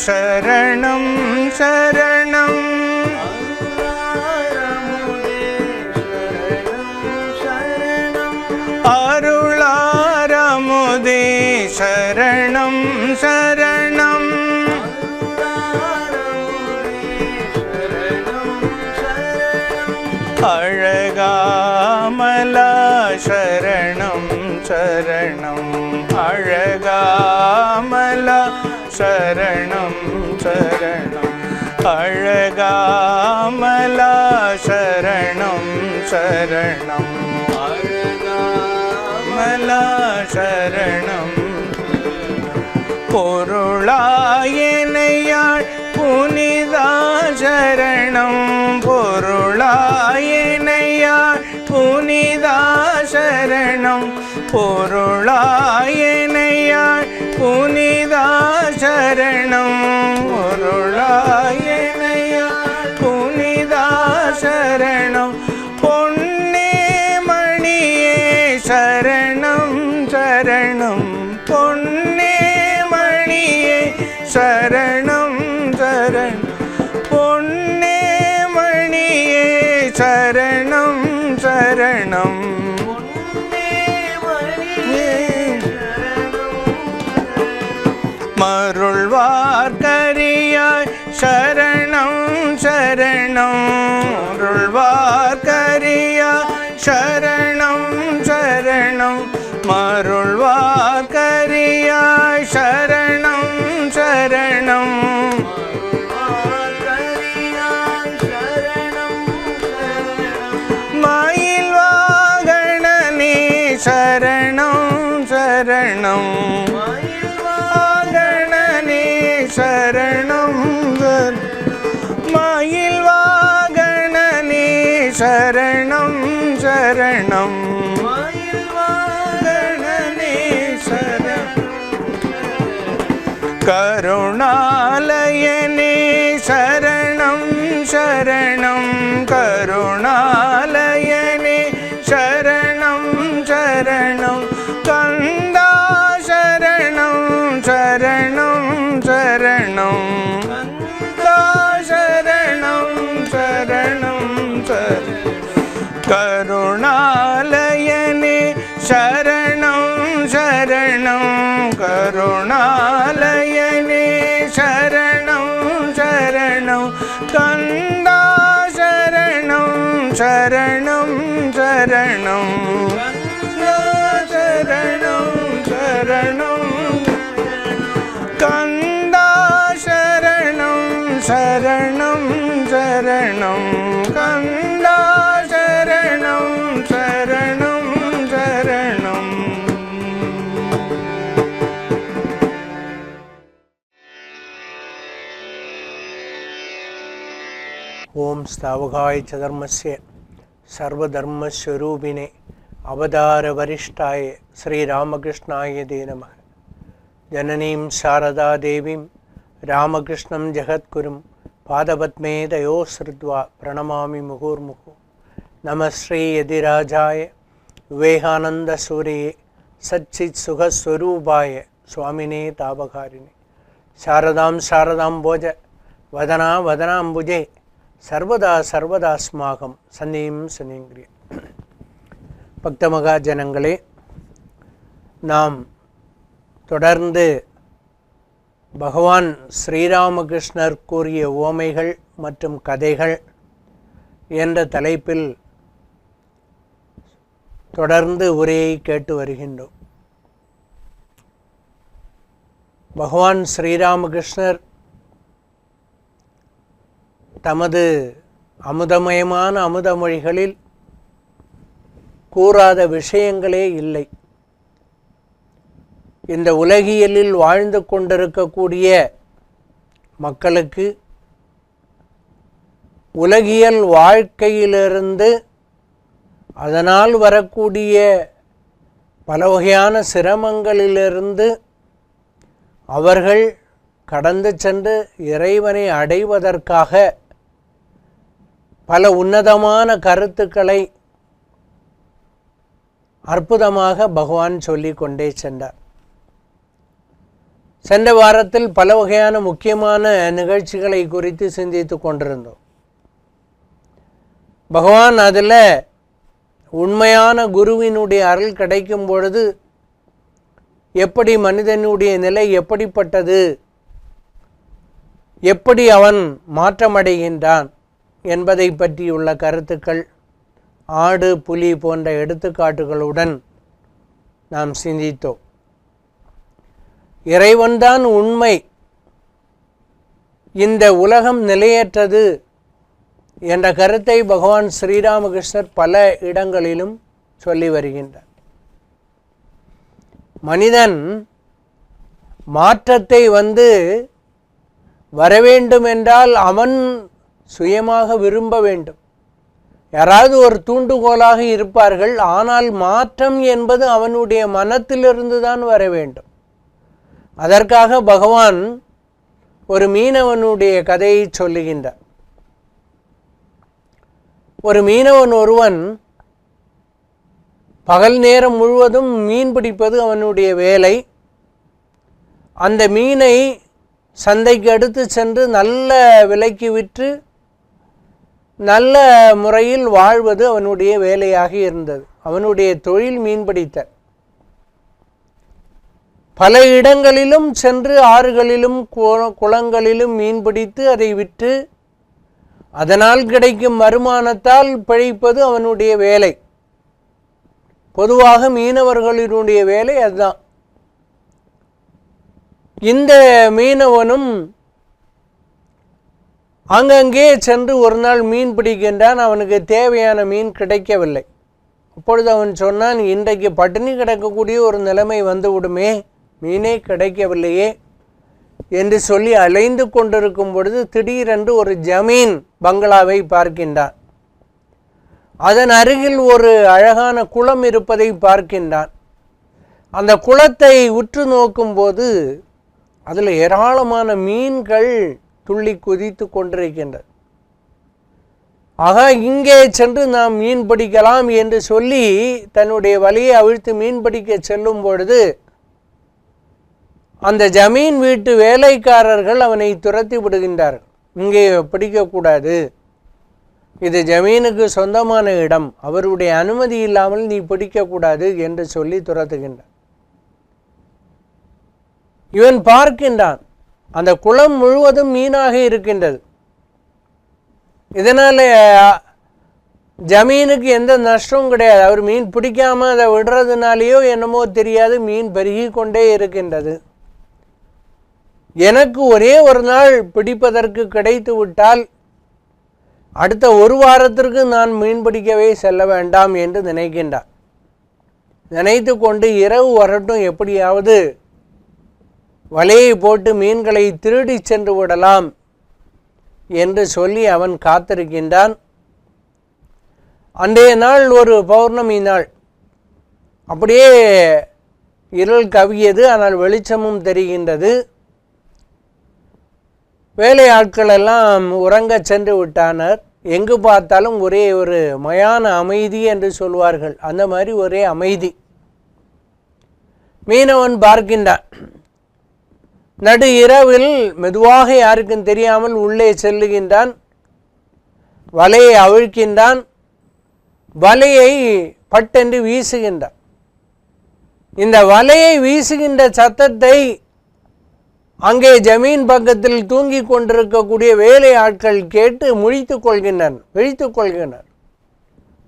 சரணம் சரணம் அருளாரமுதே சரணம் சரணம் அழகாமலா சரணம் சரணம் அழகாமலா சரணம் சரணம் அழகாமலா சரணம் சரணம் அழகாமலா சரணம் பொருளாயனையாள் புனிதா சரணம் பொருளாயனையாள் புனிதா சரணம் பொருளாயனையாள் புனிதா சரணம் பொருளாயனையாள் புனிதா சரணம் பொன்னே மணியே சரணம் சரணம் பொன்னே மணியே சரணம் சரணம் பொன்னே மணியே சரணம் சரணம் மருள்வார்கரியாய் சரணம் சரணம் மருள்வார்கரியாய் சரணம் சரணம் மருள்வார்கரியாய் சரணம் சரணம் மயில் வாகனனே சரணம் சரணம் சரணம் மயில் வாகனனே சரணம் சரணம் மயில் வாகனனே சரணம் கருணாலயனே சரணம் சரணம் கருணாலயனே சரணம் சரணம் கந்தா சரணம் சரணம் சரணம் கந்தா சரணம் சரணம் கருணாலயனே சரணம் சரணம் கருணாலயனே சரணம் சரணம் கந்தா சரணம் சரணம் சரணம் சரணம் சரணம் கந்தா சரணம் சரணம் சரணம் கந்தா சரணம் சரணம் சரணம். ஓம் ஸ்தாவகாய சதர்மஸ்ய சர்வதர்மஸ்வரூபிணே அவதார வரிஷ்டாய ஸ்ரீராமகிருஷ்ணாய தே நமः. ஜனனீம் சாரதா தேவீம் ராமகிருஷ்ணம் ஜெகத்குரும் பாதபத்மே தயோஸ்ருத்வா பிரணமாமி முகூர்முகு. நம ஸ்ரீ யதிராஜாய விவேகானந்த சூரியே சச்சித் சுகஸ்வரூபாய சுவாமினே தாபகாரிணே. சாரதாம் சாரதாம் போஜ வதனா வதனாம்புஜே சர்வதா சர்வதாஸ்மாகம் சன்னீம் சனீங்கிரிய. பக்த மகாஜனங்களே, நாம் தொடர்ந்து பகவான் ஸ்ரீராமகிருஷ்ணர் கூறிய உவமைகள் மற்றும் கதைகள் என்ற தலைப்பில் தொடர்ந்து உரையை கேட்டு வருகின்றோம். பகவான் ஸ்ரீராமகிருஷ்ணர் தமது அமுதமயமான அமுதமொழிகளில் கூறாத விஷயங்களே இல்லை. இந்த உலகியலில் வாழ்ந்து கொண்டிருக்கக்கூடிய மக்களுக்கு உலகியல் வாழ்க்கையிலிருந்து அதனால் வரக்கூடிய பல வகையான சிரமங்களிலிருந்து அவர்கள் கடந்து சென்று இறைவனை அடைவதற்காக பல உன்னதமான கருத்துக்களை அற்புதமாக பகவான் சொல்லிக் கொண்டே சென்றார். சென்ற வாரத்தில் பல வகையான முக்கியமான நிகழ்ச்சிகளை குறித்து சிந்தித்து கொண்டிருந்தோம். பகவான் அதில் உண்மையான குருவினுடைய அருள் கிடைக்கும் பொழுது எப்படி மனிதனுடைய நிலை எப்படிப்பட்டது, எப்படி அவன் மாற்றமடைகின்றான் என்பதை பற்றியுள்ள கருத்துக்கள் ஆடு புலி போன்ற எடுத்துக்காட்டுகளுடன் நாம் சிந்தித்தோம். இறைவன்தான் உண்மை, இந்த உலகம் நிலையற்றது என்ற கருத்தை பகவான் ஸ்ரீராமகிருஷ்ணர் பல இடங்களிலும் சொல்லி வருகின்றார். மனிதன் மாற்றத்தை வரவேண்டும் என்றால் அவன் சுயமாக விரும்ப வேண்டும். யாராவது ஒரு தூண்டுகோலாக இருப்பார்கள், ஆனால் மாற்றம் என்பது அவனுடைய மனத்திலிருந்து தான் வர வேண்டும். அதற்காக பகவான் ஒரு மீனவனுடைய கதையை சொல்லுகின்றார். ஒரு மீனவன் ஒருவன் பகல் நேரம் முழுவதும் மீன் பிடிப்பது அவனுடைய வேலை. அந்த மீனை சந்தைக்கு எடுத்து சென்று நல்ல விலைக்கு விற்று நல்ல முறையில் வாழ்வது அவனுடைய வேலையாக இருந்தது. அவனுடைய தொழில் மீன்பிடித்தல். பல இடங்களிலும் சென்று ஆறுகளிலும் குளங்களிலும் மீன்பிடித்து அதை விற்று அதனால் கிடைக்கும் வருமானத்தால் பிழைப்பது அவனுடைய வேலை. பொதுவாக மீனவர்களினுடைய வேலை அதுதான். இந்த மீனவனும் அங்கங்கே சென்று ஒரு நாள் மீன் பிடிக்கின்றான். அவனுக்கு தேவையான மீன் கிடைக்கவில்லை. அப்பொழுது அவன் சொன்னான், இன்றைக்கு பட்டினி கிடக்கக்கூடிய ஒரு நிலைமை வந்துவிடுமே, மீனே கிடைக்கவில்லையே என்று சொல்லி அலைந்து கொண்டிருக்கும் பொழுது திடீரென்று ஒரு ஜமீன் பங்களாவை பார்க்கின்றான். அதன் அருகில் ஒரு அழகான குளம் இருப்பதை பார்க்கின்றான். அந்த குளத்தை உற்று நோக்கும்போது அதில் ஏராளமான மீன்கள் துள்ளி குதித்து கொண்டிருக்கின்றது. ஆக இங்கே சென்று நாம் மீன் பிடிக்கலாம் என்று சொல்லி தன்னுடைய வலையை அவிழ்த்து மீன் பிடிக்க செல்லும் பொழுது அந்த ஜமீன் வீட்டு வேலைக்காரர்கள் அவனை துரத்தி விடுகின்றார்கள். இங்கே பிடிக்கக்கூடாது, இது ஜமீனுக்கு சொந்தமான இடம், அவருடைய அனுமதி இல்லாமல் நீ பிடிக்கக்கூடாது என்று சொல்லி துரத்துகின்றான். இவன் பார்க்கின்றான், அந்த குளம் முழுவதும் மீனாக இருக்கின்றது. இதனால் ஜமீனுக்கு எந்த நஷ்டமும் கிடையாது. அவர் மீன் பிடிக்காமல் அதை விடுறதுனாலேயோ என்னமோ தெரியாது, மீன் பெருகி கொண்டே இருக்கின்றது. எனக்கு ஒரே ஒரு நாள் பிடிப்பதற்கு கிடைத்து விட்டால் அடுத்த ஒரு வாரத்திற்கு நான் மீன் பிடிக்கவே செல்ல வேண்டாம் என்று நினைக்கின்றார். நினைத்து கொண்டு இரவு வரட்டும், எப்படியாவது வலையை போட்டு மீன்களை திருடி சென்று விடலாம் என்று சொல்லி அவன் காத்திருக்கின்றான். அன்றைய நாள் ஒரு பௌர்ணமி நாள். அப்படியே இருள் கவியது, ஆனால் வெளிச்சமும் தெரிகின்றது. வேலையாட்கள் எல்லாம் உறங்க சென்று விட்டனர். எங்கு பார்த்தாலும் ஒரே ஒரு மயான அமைதி என்று சொல்வார்கள், அந்த மாதிரி ஒரே அமைதி. மீனவன் பார்க்கின்றான். நடு இரவில் மெதுவாக யாருக்கும் தெரியாமல் உள்ளே செல்லுகின்றான். வலையை அவிழ்க்கின்றான். வலையை பட்டென்று வீசுகின்றான். இந்த வலையை வீசுகின்ற சத்தத்தை அங்கே ஜமீன் பக்கத்தில் தூங்கி கொண்டிருக்கக்கூடிய வேலை ஆட்கள் கேட்டு விழித்து கொள்கின்றனர்.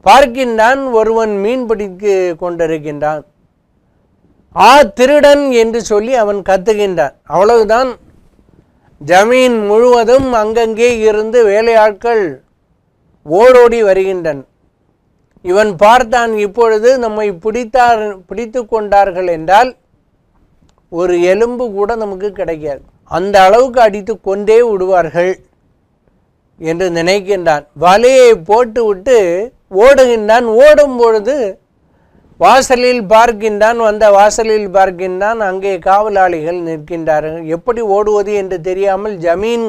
பார்க்கின்றான், ஒருவன் மீன் பிடித்து கொண்டிருக்கின்றான். திருடன் என்று சொல்லி அவன் கத்துகின்றான். அவ்வளவுதான். ஜமீன் முழுவதும் அங்கங்கே இருந்து வேலையாட்கள் ஓடோடி வருகின்றன. இவன் பார்த்தான், இப்பொழுது நம்மை பிடித்து கொண்டார்கள் என்றால் ஒரு எலும்பு கூட நமக்கு கிடைக்காது, அந்த அளவுக்கு அடித்து கொண்டே விடுவார்கள் என்று நினைக்கின்றான். வலையை போட்டு விட்டு ஓடுகின்றான். ஓடும் பொழுது வாசலில் பார்க்கின்றான். வந்த வாசலில் பார்க்கின்றான், அங்கே காவலாளிகள் நிற்கின்றார்கள். எப்படி ஓடுவது என்று தெரியாமல் ஜமீன்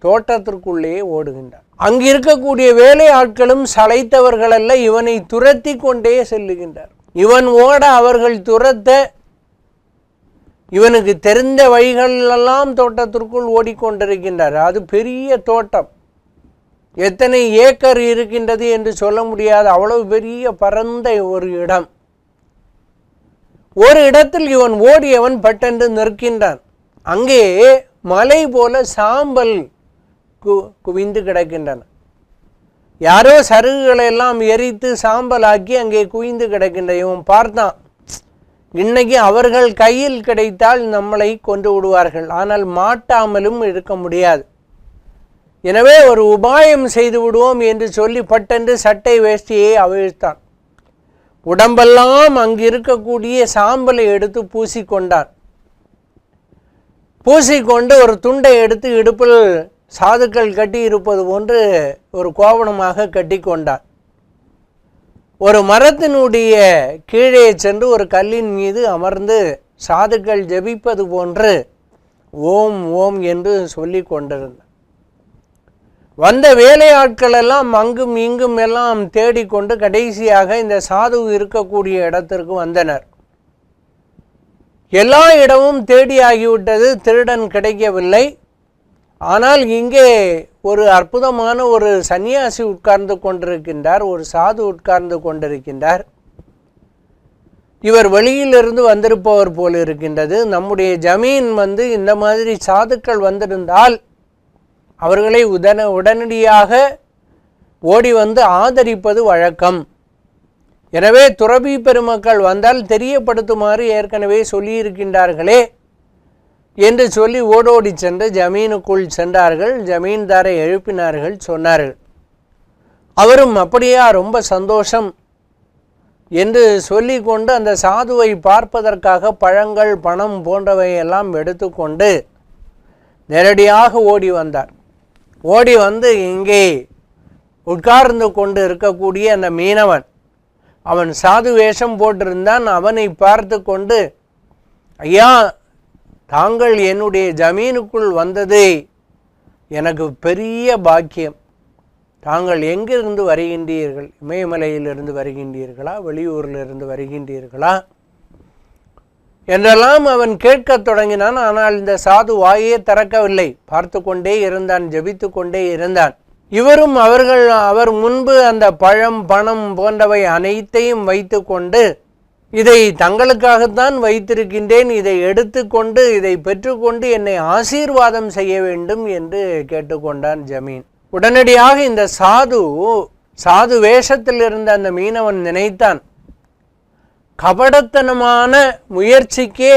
தோட்டத்திற்குள்ளே ஓடுகின்றான். அங்கு இருக்கக்கூடிய வேலை ஆட்களும் சளைத்தவர்கள் அல்ல, இவனை துரத்தி கொண்டே செல்லுகின்றார். இவன் ஓட அவர்கள் துரத்த இவனுக்கு தெரிந்த வழிகளெல்லாம் தோட்டத்திற்குள் ஓடிக்கொண்டிருக்கின்றார். அது பெரிய தோட்டம், எத்தனை ஏக்கர் இருக்கின்றது என்று சொல்ல முடியாது, அவ்வளவு பெரிய பரந்த ஒரு இடம். ஒரு இடத்தில் இவன் ஓடியவன் பட்டென்று நிற்கின்றான். அங்கே மலை போல சாம்பல் குவிந்து கிடக்கின்றன. யாரோ சருகுகளை எல்லாம் எரித்து சாம்பலாக்கி அங்கே குவிந்து கிடக்கின்ற. இவன் பார்த்தான், இன்னைக்கு அவர்கள் கையில் கிடைத்தால் நம்மளை கொண்டு விடுவார்கள், ஆனால் மாட்டாமலும் இருக்க முடியாது. எனவே ஒரு உபாயம் செய்து விடுவோம் என்று சொல்லி பட்டென்று சட்டை வேஷ்டியை அவிழ்த்தான். உடம்பெல்லாம் அங்கு இருக்கக்கூடிய சாம்பலை எடுத்து பூசிக்கொண்டான். பூசிக்கொண்டு ஒரு துண்டை எடுத்து இடுப்பில் சாதுக்கள் கட்டி இருப்பது போன்று ஒரு கோவணமாக கட்டி கொண்டான். ஒரு மரத்தினுடைய கீழே சென்று ஒரு கல்லின் மீது அமர்ந்து சாதுக்கள் ஜெபிப்பது போன்று ஓம் ஓம் என்று சொல்லி கொண்டிருந்தார். வந்த வேலையாட்கள் எல்லாம் அங்கும் இங்கும் எல்லாம் தேடிக்கொண்டு கடைசியாக இந்த சாது இருக்கக்கூடிய இடத்திற்கு வந்தனர். எல்லா இடமும் தேடியாகிவிட்டது, திருடன் கிடைக்கவில்லை. ஆனால் இங்கே ஒரு அற்புதமான ஒரு சன்னியாசி உட்கார்ந்து கொண்டிருக்கின்றார், ஒரு சாது உட்கார்ந்து கொண்டிருக்கின்றார். இவர் வெளியிலிருந்து வந்திருப்பவர் போல் இருக்கின்றது. நம்முடைய ஜமீன் இந்த மாதிரி சாதுக்கள் வந்திருந்தால் அவர்களை உடனடியாக ஓடி வந்து ஆதரிப்பது வழக்கம். எனவே துறவி பெருமக்கள் வந்தால் தெரியப்படுத்துமாறு ஏற்கனவே சொல்லியிருக்கின்றார்களே என்று சொல்லி ஓடோடி சென்று ஜமீனுக்குள் சென்றார்கள். ஜமீன்தாரை எழுப்பினார்கள், சொன்னார்கள். அவரும் அப்படியா, ரொம்ப சந்தோஷம் என்று சொல்லி கொண்டு அந்த சாதுவை பார்ப்பதற்காக பழங்கள் பணம் போன்றவையெல்லாம் எடுத்துக்கொண்டு நேரடியாக ஓடி வந்தார். ஓடி வந்து இங்கே உட்கார்ந்து கொண்டு இருக்கக்கூடிய அந்த மீனவன், அவன் சாது வேஷம் போட்டிருந்தான். அவனை பார்த்து கொண்டு, ஐயா, தாங்கள் என்னுடைய ஜமீனுக்குள் வந்தது எனக்கு பெரிய பாக்கியம். தாங்கள் எங்கிருந்து வருகின்றீர்கள்? இமயமலையிலிருந்து வருகின்றீர்களா, வெளியூரிலிருந்து வருகின்றீர்களா என்றெல்லாம் அவன் கேட்கத் தொடங்கினான். ஆனால் இந்த சாது வாயே திறக்கவில்லை, பார்த்து கொண்டே இருந்தான், ஜெபித்து கொண்டே இருந்தான். இவரும் அவர் முன்பு அந்த பழம் பணம் போன்றவை அனைத்தையும் வைத்து கொண்டு, இதை தங்களுக்காகத்தான் வைத்திருக்கின்றேன், இதை எடுத்துக்கொண்டு இதை பெற்றுக்கொண்டு என்னை ஆசீர்வாதம் செய்ய வேண்டும் என்று கேட்டுக்கொண்டான் ஜமீன். உடனடியாக இந்த சாது வேஷத்தில் இருந்த அந்த மீனவன் நினைத்தான், கபடத்தனமான முயற்சிக்கே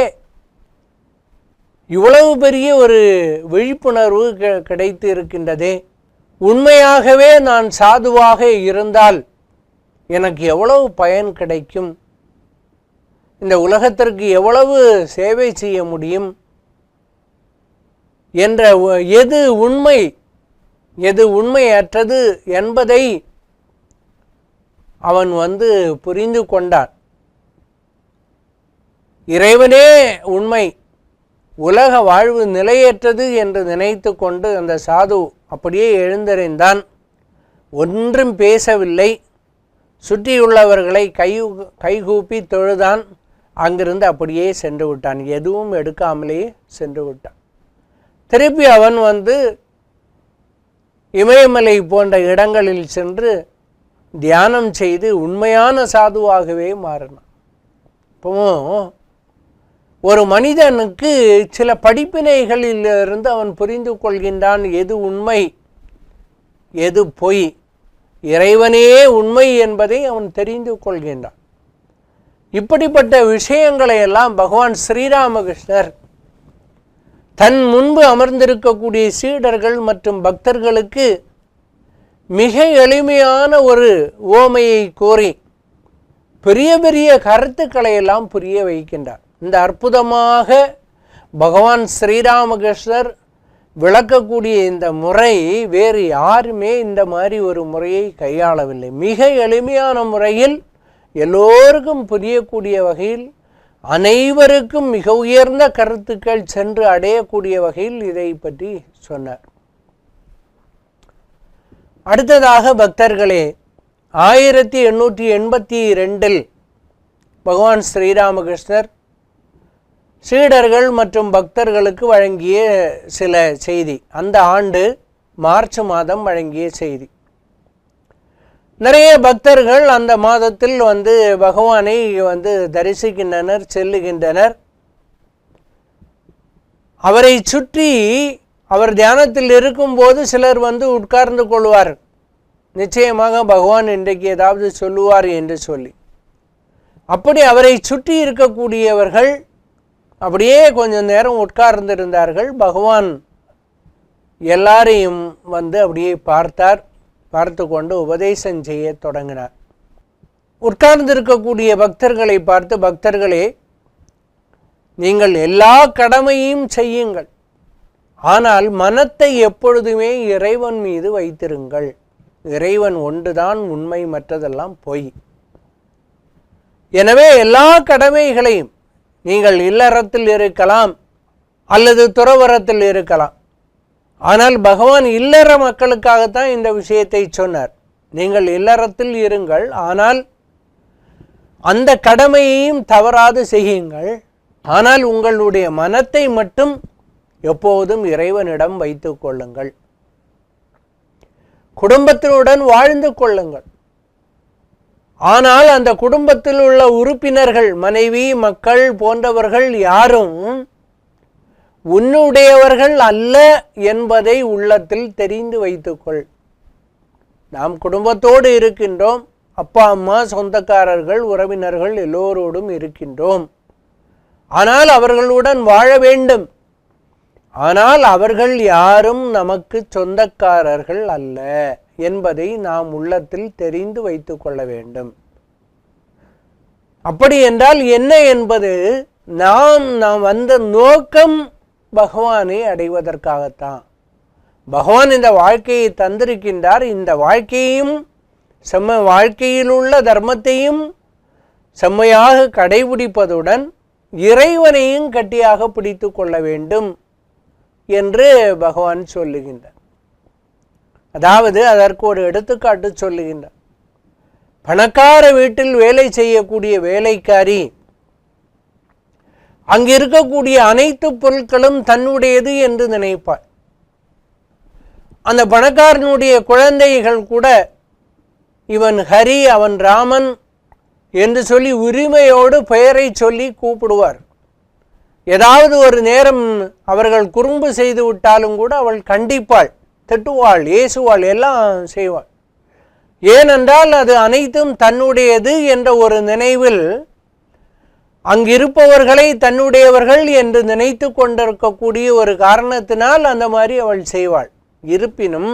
இவ்வளவு பெரிய ஒரு விழிப்புணர்வு கிடைத்து இருக்கின்றதே, உண்மையாகவே நான் சாதுவாக இருந்தால் எனக்கு எவ்வளவு பயன் கிடைக்கும், இந்த உலகத்திற்கு எவ்வளவு சேவை செய்ய முடியும் என்ற எது உண்மை எது உண்மையற்றது என்பதை அவன் புரிந்து கொண்டான். இறைவனே உண்மை, உலக வாழ்வு நிலையற்றது என்று நினைத்து கொண்டு அந்த சாது அப்படியே எழுந்தறிந்தான். ஒன்றும் பேசவில்லை. சுற்றியுள்ளவர்களை கைகூப்பி தொழுதான். அங்கிருந்து அப்படியே சென்று விட்டான். எதுவும் எடுக்காமலேயே சென்று விட்டான். திருப்பி அவன் இமயமலை போன்ற இடங்களில் சென்று தியானம் செய்து உண்மையான சாதுவாகவே மாறினான். இப்போவும் ஒரு மனிதனுக்கு சில படிப்பினைகளிலிருந்து அவன் புரிந்து கொள்கின்றான், எது உண்மை எது பொய், இறைவனே உண்மை என்பதை அவன் தெரிந்து கொள்கின்றான். இப்படிப்பட்ட விஷயங்களை எல்லாம் பகவான் ஸ்ரீராமகிருஷ்ணர் தன் முன்பு அமர்ந்திருக்கக்கூடிய சீடர்கள் மற்றும் பக்தர்களுக்கு மிக எளிமையான ஒரு உவமையை கூறி பெரிய பெரிய கருத்துக்களை எல்லாம் புரிய வைக்கின்றார். இந்த அற்புதமாக பகவான் ஸ்ரீராமகிருஷ்ணர் விளக்கக்கூடிய இந்த முறை வேறு யாருமே இந்த மாதிரி ஒரு முறையை கையாளவில்லை. மிக எளிமையான முறையில் எல்லோருக்கும் புரியக்கூடிய வகையில், அனைவருக்கும் மிக உயர்ந்த கருத்துக்கள் சென்று அடையக்கூடிய வகையில் இதை பற்றி சொன்னார். அடுத்ததாக பக்தர்களே, 1882 பகவான் ஸ்ரீராமகிருஷ்ணர் சீடர்கள் மற்றும் பக்தர்களுக்கு வழங்கிய சில செய்தி, அந்த ஆண்டு மார்ச் மாதம் வழங்கிய செய்தி. நிறைய பக்தர்கள் அந்த மாதத்தில் பகவானை தரிசிக்கின்றனர், செல்லுகின்றனர். அவரை சுற்றி அவர் தியானத்தில் இருக்கும்போது சிலர் உட்கார்ந்து கொள்வார். நிச்சயமாக பகவான் இன்றைக்கு ஏதாவது சொல்லுவார் என்று சொல்லி. அப்படி அவரை சுற்றி இருக்கக்கூடியவர்கள் அப்படியே கொஞ்சம் நேரம் உட்கார்ந்திருந்தார்கள். பகவான் எல்லாரையும் அப்படியே பார்த்தார். பார்த்து கொண்டு உபதேசம் செய்ய தொடங்கினார். உட்கார்ந்திருக்கக்கூடிய பக்தர்களை பார்த்து, பக்தர்களே, நீங்கள் எல்லா கடமையும் செய்யுங்கள், ஆனால் மனத்தை எப்பொழுதுமே இறைவன் மீது வைத்திருங்கள். இறைவன் ஒன்றுதான் உண்மை, மற்றதெல்லாம் பொய். எனவே எல்லா கடமைகளையும், நீங்கள் இல்லறத்தில் இருக்கலாம் அல்லது துறவரத்தில் இருக்கலாம், ஆனால் பகவான் இல்லற மக்களுக்காகத்தான் இந்த விஷயத்தை சொன்னார். நீங்கள் இல்லறத்தில் இருங்கள், ஆனால் அந்த கடமையையும் தவறாது செய்யுங்கள். ஆனால் உங்களுடைய மனத்தை மட்டும் எப்போதும் இறைவனிடம் வைத்துக் கொள்ளுங்கள். குடும்பத்தினுடன் வாழ்ந்து கொள்ளுங்கள். ஆனால் அந்த குடும்பத்தில் உள்ள உறுப்பினர்கள், மனைவி, மக்கள் போன்றவர்கள் யாரும் உன்னுடையவர்கள் அல்ல என்பதை உள்ளத்தில் தெரிந்து வைத்துக்கொள். நாம் குடும்பத்தோடு இருக்கின்றோம், அப்பா அம்மா, சொந்தக்காரர்கள், உறவினர்கள் எல்லோரோடும் இருக்கின்றோம். ஆனால் அவர்களுடன் வாழ வேண்டும். ஆனால் அவர்கள் யாரும் நமக்கு சொந்தக்காரர்கள் அல்ல என்பதை நாம் உள்ளத்தில் தெரிந்து வைத்துக் கொள்ள வேண்டும். அப்படி என்றால் என்ன என்பது, நாம் வந்த நோக்கம் பகவானை அடைவதற்காகத்தான். பகவான் இந்த வாழ்க்கையை தந்திருக்கின்றார். இந்த வாழ்க்கையும் வாழ்க்கையில் உள்ள தர்மத்தையும் செம்மையாக கடைபிடிப்பதுடன் இறைவனையும் கட்டியாக பிடித்து கொள்ள வேண்டும் என்று பகவான் சொல்லுகின்றார். அதாவது அதற்கு ஒரு எடுத்துக்காட்டு சொல்லுகின்றார். பணக்கார வீட்டில் வேலை செய்யக்கூடிய வேலைக்காரி அங்கு இருக்கக்கூடிய அனைத்து பொருட்களும் தன்னுடையது என்று நினைப்பாள். அந்த பணக்காரனுடைய குழந்தைகள் கூட இவன் ஹரி, அவன் ராமன் என்று சொல்லி உரிமையோடு பெயரை சொல்லி கூப்பிடுவார். ஏதாவது ஒரு நேரம் அவர்கள் குறும்பு செய்து விட்டாலும் கூட அவள் கண்டிப்பாள், திட்டுவாள், ஏசுவாள், எல்லாம் செய்வாள். ஏனென்றால் அது அனைத்தும் தன்னுடையது என்ற ஒரு நினைவில் அங்கிருப்பவர்களை தன்னுடையவர்கள் என்று நினைத்து கொண்டிருக்கக்கூடிய ஒரு காரணத்தினால் அந்த மாதிரி அவள் செய்வாள். இருப்பினும்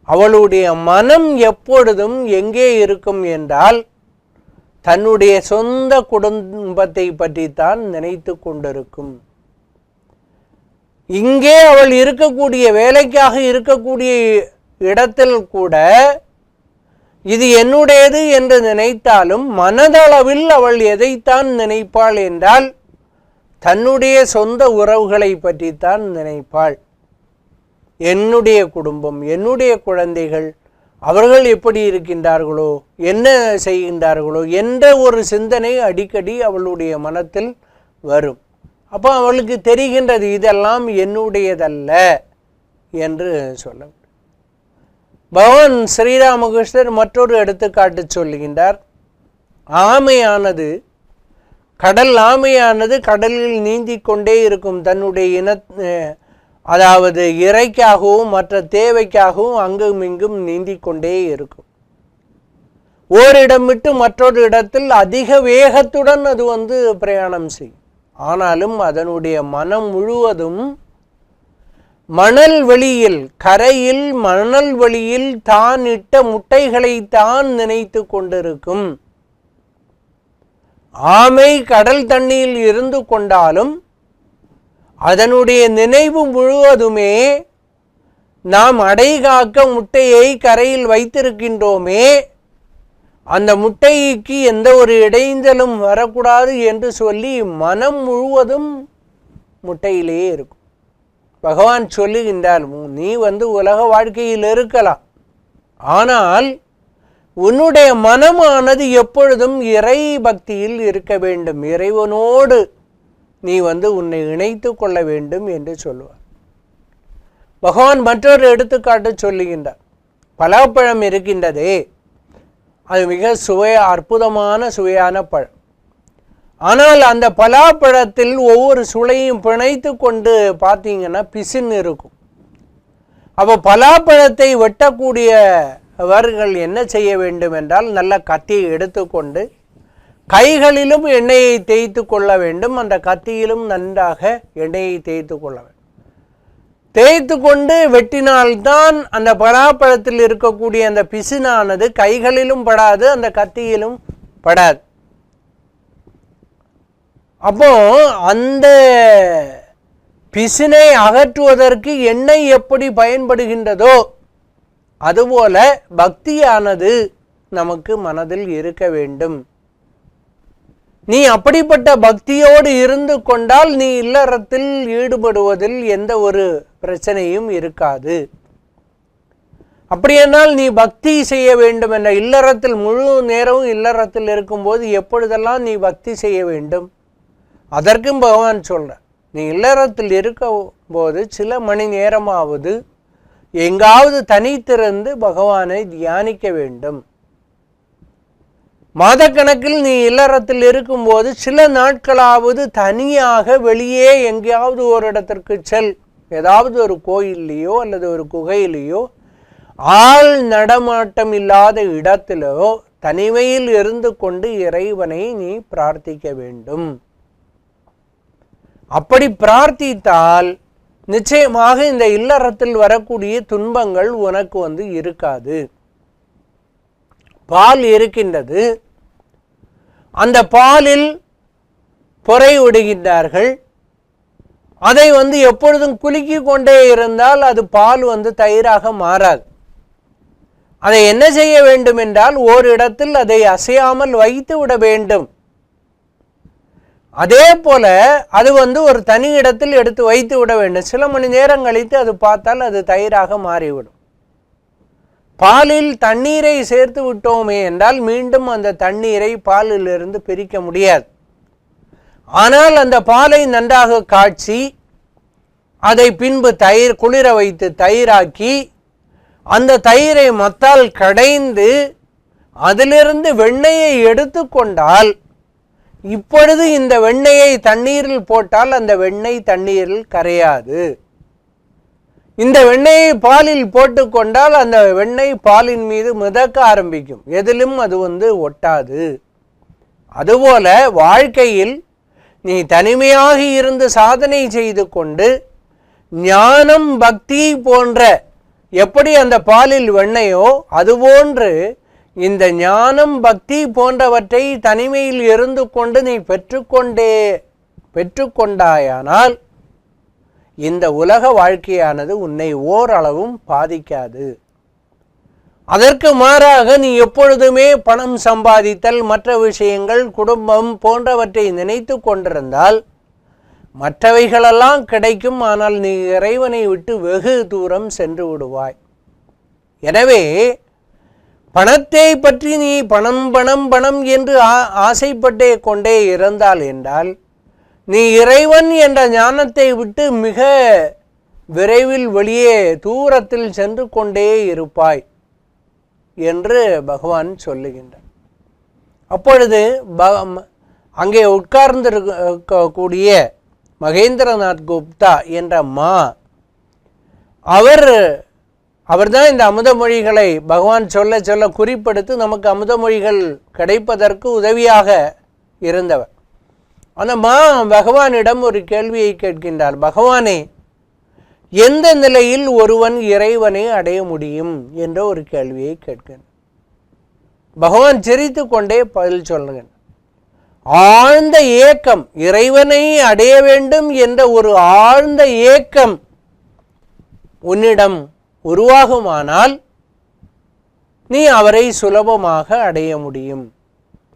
அவளுடைய மனம் எப்பொழுதும் எங்கே இருக்கும் என்றால் தன்னுடைய சொந்த குடும்பத்தை பற்றித்தான் நினைத்து கொண்டிருக்கும். இங்கே அவள் இருக்கக்கூடிய வேலைக்காக இருக்கக்கூடிய இடத்தில் கூட இது என்னுடையது என்று நினைத்தாலும் மனதளவில் அவள் எதைத்தான் நினைப்பாள் என்றால் தன்னுடைய சொந்த உறவுகளை பற்றித்தான் நினைப்பாள். என்னுடைய குடும்பம், என்னுடைய குழந்தைகள், அவர்கள் எப்படி இருக்கின்றார்களோ, என்ன செய்கின்றார்களோ என்ற ஒரு சிந்தனை அடிக்கடி அவளுடைய மனத்தில் வரும். அப்போ அவளுக்கு தெரிகின்றது இதெல்லாம் என்னுடையதல்ல என்று சொல்ல. பகவான் ஸ்ரீராமகிருஷ்ணர் மற்றொரு எடுத்துக்காட்டு சொல்லுகின்றார். ஆமையானது கடலில் நீந்தி கொண்டே இருக்கும். தன்னுடைய அதாவது இறைக்காகவும் மற்ற தேவைக்காகவும் அங்கும் இங்கும் நீந்தி கொண்டே இருக்கும். ஓரிடம் விட்டு மற்றொரு இடத்தில் அதிக வேகத்துடன் அது பிரயாணம் செய்யும். ஆனாலும் அதனுடைய மனம் முழுவதும் மணல் வெளியில், கரையில் மணல் வெளியில் தான் இட்ட முட்டைகளை தான் நினைத்து கொண்டிருக்கும். ஆமை கடல் தண்ணீரில் இருந்து கொண்டாலும் அதனுடைய நினைவு முழுவதுமே நாம் அடைகாக்க முட்டையை கரையில் வைத்திருக்கின்றோமே, அந்த முட்டைக்கு எந்த ஒரு இடைஞ்சலும் வரக்கூடாது என்று சொல்லி மனம் முழுவதும் முட்டையிலேயே இருக்கும். பகவான் சொல்லுகின்றார், நீ உலக வாழ்க்கையில் இருக்கலாம், ஆனால் உன்னுடைய மனமானது எப்பொழுதும் இறை பக்தியில் இருக்க வேண்டும். இறைவனோடு நீ உன்னை இணைத்து கொள்ள வேண்டும் என்று சொல்லுவார். பகவான் மற்றொரு எடுத்துக்காட்டு சொல்லுகின்றார். பலாப்பழம் இருக்கின்றதே, அது மிக அற்புதமான சுவையான பழம். ஆனால் அந்த பலாப்பழத்தில் ஒவ்வொரு சுளையும் பிணைத்து கொண்டு பார்த்தீங்கன்னா பிசின் இருக்கும். அப்போ பலாப்பழத்தை வெட்டக்கூடியவர்கள் என்ன செய்ய வேண்டும் என்றால், நல்ல கத்தியை எடுத்துக்கொண்டு கைகளிலும் எண்ணெயை தேய்த்து கொள்ள வேண்டும். அந்த கத்தியிலும் நன்றாக எண்ணெயை தேய்த்து கொள்ள வேண்டும். தேய்த்து கொண்டு வெட்டினால்தான் அந்த பலாப்பழத்தில் இருக்கக்கூடிய அந்த பிசினானது கைகளிலும் படாது, அந்த கத்தியிலும் படாது. அப்போ அந்த பிசினை அகற்றுவதற்கு எண்ணெய் எப்படி பயன்படுகின்றதோ அதுபோல பக்தியானது நமக்கு மனதில் இருக்க வேண்டும். நீ அப்படிப்பட்ட பக்தியோடு இருந்து கொண்டால் நீ இல்லறத்தில் ஈடுபடுவதில் எந்த ஒரு பிரச்சனையும் இருக்காது. அப்படியென்றால் நீ பக்தி செய்ய வேண்டும் என்ற, இல்லறத்தில் முழு நேரமும் இல்லறத்தில் இருக்கும்போது எப்பொழுதெல்லாம் நீ பக்தி செய்ய வேண்டும், அதற்கும் பகவான் சொல்ற. நீ இல்லறத்தில் இருக்கும் போது சில மணி நேரமாவது எங்காவது தனித்திருந்து பகவானை தியானிக்க வேண்டும். மாதக்கணக்கில் நீ இல்லறத்தில் இருக்கும்போது சில நாட்களாவது தனியாக வெளியே எங்கேயாவது ஒரு இடத்திற்கு செல். ஏதாவது ஒரு கோயிலையோ அல்லது ஒரு குகையிலேயோ ஆள் நடமாட்டம் இல்லாத இடத்திலோ தனிமையில் இருந்து கொண்டு இறைவனை நீ பிரார்த்திக்க வேண்டும். அப்படி பிரார்த்தித்தால் நிச்சயமாக இந்த இல்லறத்தில் வரக்கூடிய துன்பங்கள் உனக்கு இருக்காது. பால் இருக்கின்றது, அந்த பாலில் பொறை விடுகின்றார்கள். அதை எப்பொழுதும் குலுக்கி கொண்டே இருந்தால் அது பால் தயிராக மாறாது. அதை என்ன செய்ய வேண்டும் என்றால் ஓரிடத்தில் அதை அசையாமல் வைத்து விட வேண்டும். அதே போல அது ஒரு தனி இடத்தில் எடுத்து வைத்து விட வேண்டும். சில மணி நேரம் கழித்து அது பார்த்தால் அது தயிராக மாறிவிடும். பாலில் தண்ணீரை சேர்த்து விட்டோமே என்றால் மீண்டும் அந்த தண்ணீரை பாலிலிருந்து பிரிக்க முடியாது. ஆனால் அந்த பாலை நன்றாக காய்ச்சி அதை பின்பு குளிர வைத்து தயிராக்கி அந்த தயிரை மத்தால் கடைந்து அதிலிருந்து வெண்ணெயை எடுத்து கொண்டால், இப்பொழுது இந்த வெண்ணெயை தண்ணீரில் போட்டால் அந்த வெண்ணெய் தண்ணீரில் கரையாது. இந்த வெண்ணெயை பாலில் போட்டுக்கொண்டால் அந்த வெண்ணெய் பாலின் மீது மிதக்க ஆரம்பிக்கும், எதிலும் அது ஒட்டாது. அதுபோல வாழ்க்கையில் நீ தனிமையாக இருந்து சாதனை செய்து கொண்டு ஞானம் பக்தி போன்ற, எப்படி அந்த பாலில் வெண்ணெயோ அதுபோன்று இந்த ஞானம் பக்தி போன்றவற்றை தனிமையில் இருந்து கொண்டு நீ பெற்றுக்கொண்டாயானால் இந்த உலக வாழ்க்கையானது உன்னை ஓரளவும் பாதிக்காது. அதற்கு மாறாக நீ எப்பொழுதுமே பணம் சம்பாதித்தல், மற்ற விஷயங்கள், குடும்பம் போன்றவற்றை நினைத்து கொண்டிருந்தால் மற்றவைகளெல்லாம் கிடைக்கும், ஆனால் நீ இறைவனை விட்டு வெகு தூரம் சென்று விடுவாய். எனவே பணத்தை பற்றி நீ பணம் பணம் பணம் என்று ஆசைப்பட்டே கொண்டே இருந்தால் என்றால் நீ இறைவன் என்ற ஞானத்தை விட்டு மிக விரைவில் வெளியே தூரத்தில் சென்று கொண்டே இருப்பாய் என்று பகவான் சொல்லுகின்றார். அப்பொழுது அங்கே உட்கார்ந்திருக்கக்கூடிய மகேந்திரநாத் குப்தா என்ற அவர்தான் இந்த அமுதமொழிகளை பகவான் சொல்ல சொல்ல குறிப்பெடுத்து நமக்கு அமுதமொழிகள் கிடைப்பதற்கு உதவியாக இருந்தவர். அந்த பகவானிடம் ஒரு கேள்வியை கேட்கின்றார். பகவானே, எந்த நிலையில் ஒருவன் இறைவனை அடைய முடியும் என்ற ஒரு கேள்வியை கேட்கின்றார். பகவான் சிரித்து கொண்டே பதில் சொல்லுங்கள். ஆழ்ந்த ஏக்கம், இறைவனை அடைய வேண்டும் என்ற ஒரு ஆழ்ந்த ஏக்கம் உன்னிடம் உருவாகுமானால் நீ அவரை சுலபமாக அடைய முடியும்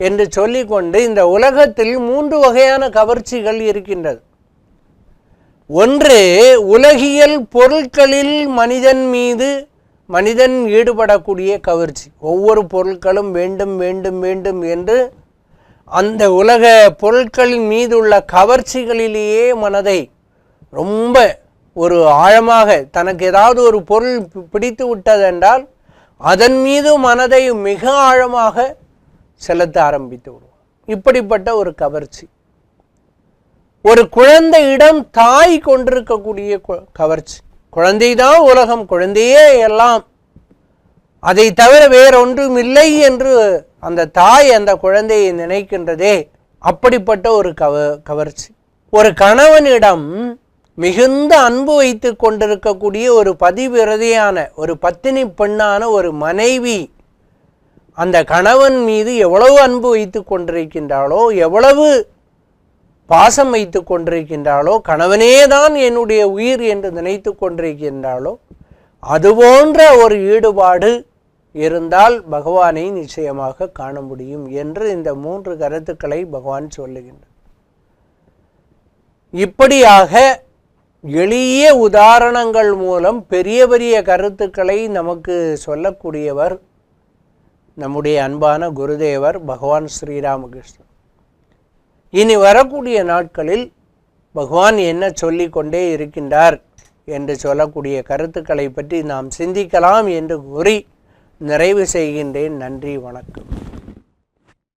என்று சொல்லிக்கொண்டு, இந்த உலகத்தில் 3 வகையான கவர்ச்சிகள் இருக்கின்றது. ஒன்று, உலகியல் பொருட்களில் மனிதன் ஈடுபடக்கூடிய கவர்ச்சி. ஒவ்வொரு பொருட்களும் வேண்டும் வேண்டும் வேண்டும் என்று அந்த உலக பொருட்களின் மீதுள்ள கவர்ச்சிகளிலேயே மனதை ரொம்ப ஒரு ஆழமாக, தனக்கு ஏதாவது ஒரு பொருள் பிடித்து விட்டதென்றால் அதன் மீது மனதை மிக ஆழமாக செலுத்த ஆரம்பித்து விடுவோம். இப்படிப்பட்ட ஒரு கவர்ச்சி. ஒரு குழந்தையிடம் தாய் கொண்டிருக்கக்கூடிய கவர்ச்சி. குழந்தைதான் உலகம், குழந்தையே எல்லாம், அதை தவிர வேறொன்றும் இல்லை என்று அந்த தாய் அந்த குழந்தையை நினைக்கின்றதே, அப்படிப்பட்ட ஒரு கவர்ச்சி. ஒரு கணவனிடம் மிகுந்த அன்பு வைத்து கொண்டிருக்கக்கூடிய ஒரு பதிவிரதையான ஒரு பத்தினி பெண்ணான ஒரு மனைவி அந்த கணவன் மீது எவ்வளவு அன்பு வைத்து கொண்டிருக்கின்றாளோ, எவ்வளவு பாசம் வைத்து கொண்டிருக்கின்றாளோ, கணவனே தான் என்னுடைய உயிர் என்று நினைத்து கொண்டிருக்கின்றாளோ, அதுபோன்ற ஒரு ஈடுபாடு இருந்தால் பகவானை நிச்சயமாக காண முடியும் என்று இந்த 3 கருத்துக்களை பகவான் சொல்லுகின்றார். இப்படியாக எளிய உதாரணங்கள் மூலம் பெரிய பெரிய கருத்துக்களை நமக்கு சொல்லக்கூடியவர் நம்முடைய அன்பான குருதேவர் பகவான் ஸ்ரீராமகிருஷ்ணன். இனி வரக்கூடிய நாட்களில் பகவான் என்ன சொல்லிக் கொண்டே இருக்கின்றார் என்று சொல்லக்கூடிய கருத்துக்களை பற்றி நாம் சிந்திக்கலாம் என்று கூறி நிறைவு செய்கின்றேன். நன்றி, வணக்கம்.